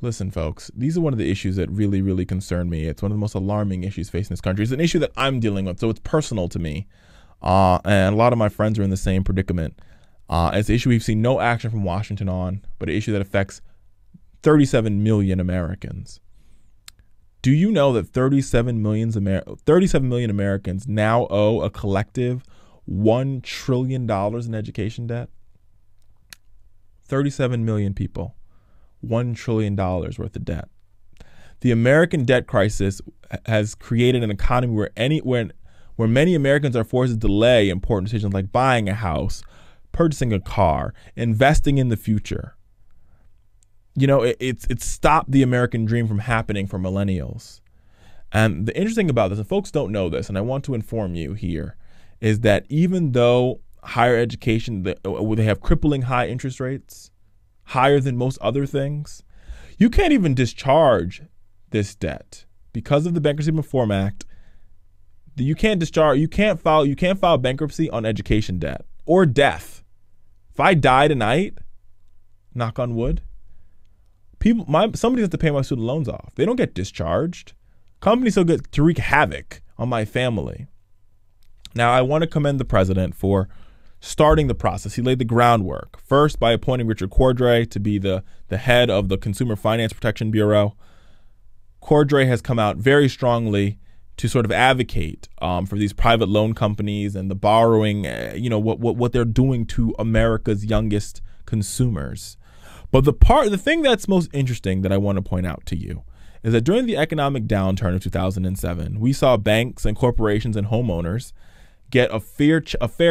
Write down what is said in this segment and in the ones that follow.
Listen, folks, these are one of the issues that really, really concern me. It's one of the most alarming issues facing this country. It's an issue that I'm dealing with, so it's personal to me. And a lot of my friends are in the same predicament. It's an issue we've seen no action from Washington on, but an issue that affects 37 million Americans. Do you know that 37 million Americans now owe a collective $1 trillion in education debt? 37 million people. $1 trillion worth of debt. The American debt crisis has created an economy where many Americans are forced to delay important decisions like buying a house, purchasing a car, investing in the future. You know, it's stopped the American dream from happening for millennials. And the interesting thing about this, and folks don't know this, and I want to inform you here, is that even though higher education, they have crippling high interest rates, higher than most other things, you can't even discharge this debt because of the Bankruptcy Reform Act. You can't file bankruptcy on education debt or death. If I die tonight, knock on wood, somebody has to pay my student loans off. They don't get discharged. Companies still get to wreak havoc on my family. Now, I want to commend the president for starting the process. He laid the groundwork, first by appointing Richard Cordray to be the head of the Consumer Finance Protection Bureau. Cordray has come out very strongly to sort of advocate for these private loan companies and the borrowing, what they're doing to America's youngest consumers. But the thing that's most interesting that I want to point out to you is that during the economic downturn of 2007, we saw banks and corporations and homeowners get a fair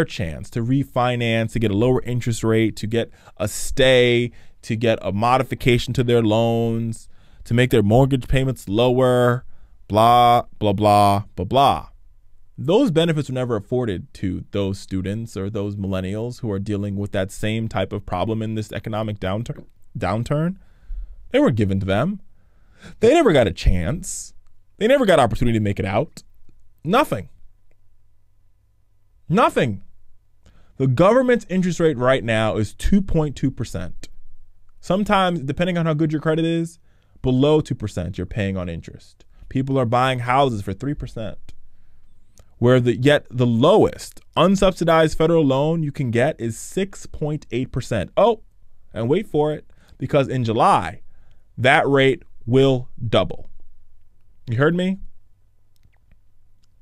chance to refinance, to get a lower interest rate, to get a stay, to get a modification to their loans, to make their mortgage payments lower, blah, blah, blah, blah, blah. Those benefits were never afforded to those students or those millennials who are dealing with that same type of problem in this economic downturn. They were given to them. They never got a chance. They never got opportunity to make it out. Nothing. Nothing. The government's interest rate right now is 2.2%. Sometimes, depending on how good your credit is, below 2% you're paying on interest. People are buying houses for 3%. Where the lowest unsubsidized federal loan you can get is 6.8%. Oh, and wait for it, because in July, that rate will double. You heard me?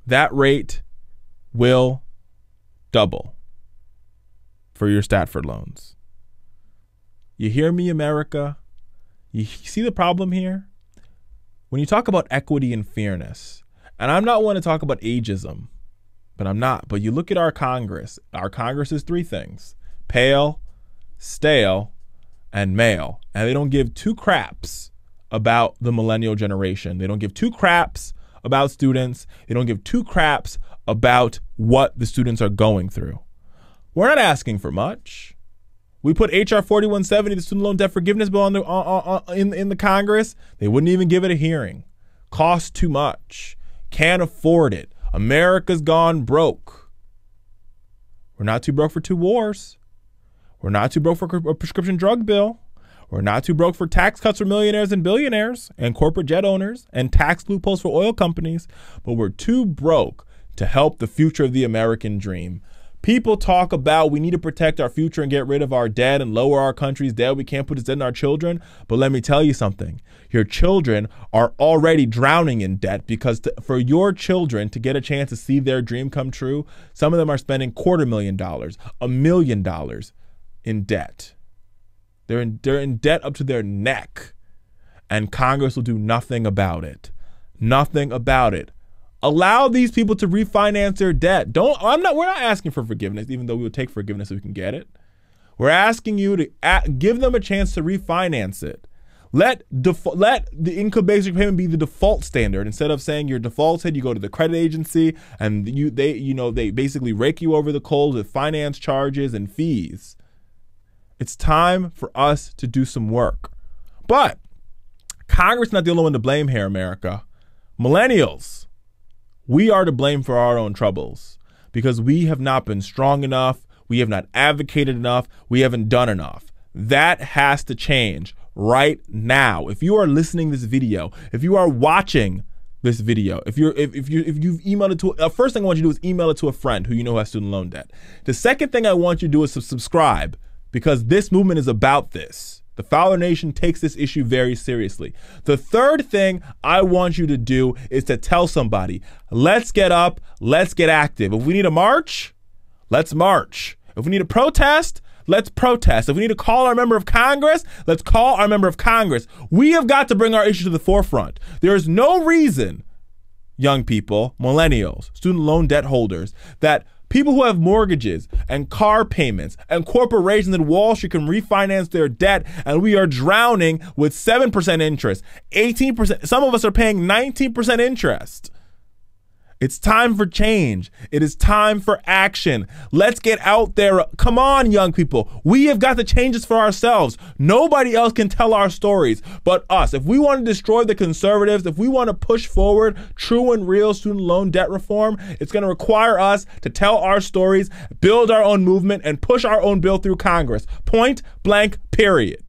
That rate will double for your Stafford loans. You hear me, America? You see the problem here? When you talk about equity and fairness, and I'm not one to talk about ageism, but I'm not. But you look at our Congress. Our Congress is three things: pale, stale, and male. And they don't give two craps about the millennial generation. They don't give two craps about students. They don't give two craps about what the students are going through. We're not asking for much. We put H.R. 4170, the student loan debt forgiveness bill, in the Congress. They wouldn't even give it a hearing. Costs too much. Can't afford it. America's gone broke. We're not too broke for two wars. We're not too broke for a prescription drug bill. We're not too broke for tax cuts for millionaires and billionaires and corporate jet owners and tax loopholes for oil companies. But we're too broke to help the future of the American dream. People talk about we need to protect our future and get rid of our debt and lower our country's debt. We can't put this debt in our children. But let me tell you something. Your children are already drowning in debt because for your children to get a chance to see their dream come true, some of them are spending $250,000, $1 million in debt. They're in debt up to their neck. And Congress will do nothing about it. Nothing about it. Allow these people to refinance their debt. We're not asking for forgiveness, even though we would take forgiveness if we can get it. We're asking you to give them a chance to refinance it. Let the income basic payment be the default standard. Instead of saying your default said, you go to the credit agency and they basically rake you over the coals with finance charges and fees. It's time for us to do some work. But Congress is not the only one to blame here, America. Millennials, we are to blame for our own troubles because we have not been strong enough. We have not advocated enough. We haven't done enough. That has to change right now. If you are listening to this video, if you are watching this video, if you've emailed it to, first thing I want you to do is email it to a friend who you know has student loan debt. The second thing I want you to do is to subscribe, because this movement is about this. The Fowler Nation takes this issue very seriously. The third thing I want you to do is to tell somebody, let's get up, let's get active. If we need a march, let's march. If we need a protest, let's protest. If we need to call our member of Congress, let's call our member of Congress. We have got to bring our issue to the forefront. There is no reason, young people, millennials, student loan debt holders, that people who have mortgages and car payments and corporations in Wall Street can refinance their debt, and we are drowning with 7% interest, 18%. Some of us are paying 19% interest. It's time for change. It is time for action. Let's get out there. Come on, young people. We have got to change this for ourselves. Nobody else can tell our stories but us. If we want to destroy the conservatives, if we want to push forward true and real student loan debt reform, it's going to require us to tell our stories, build our own movement, and push our own bill through Congress. Point blank, period.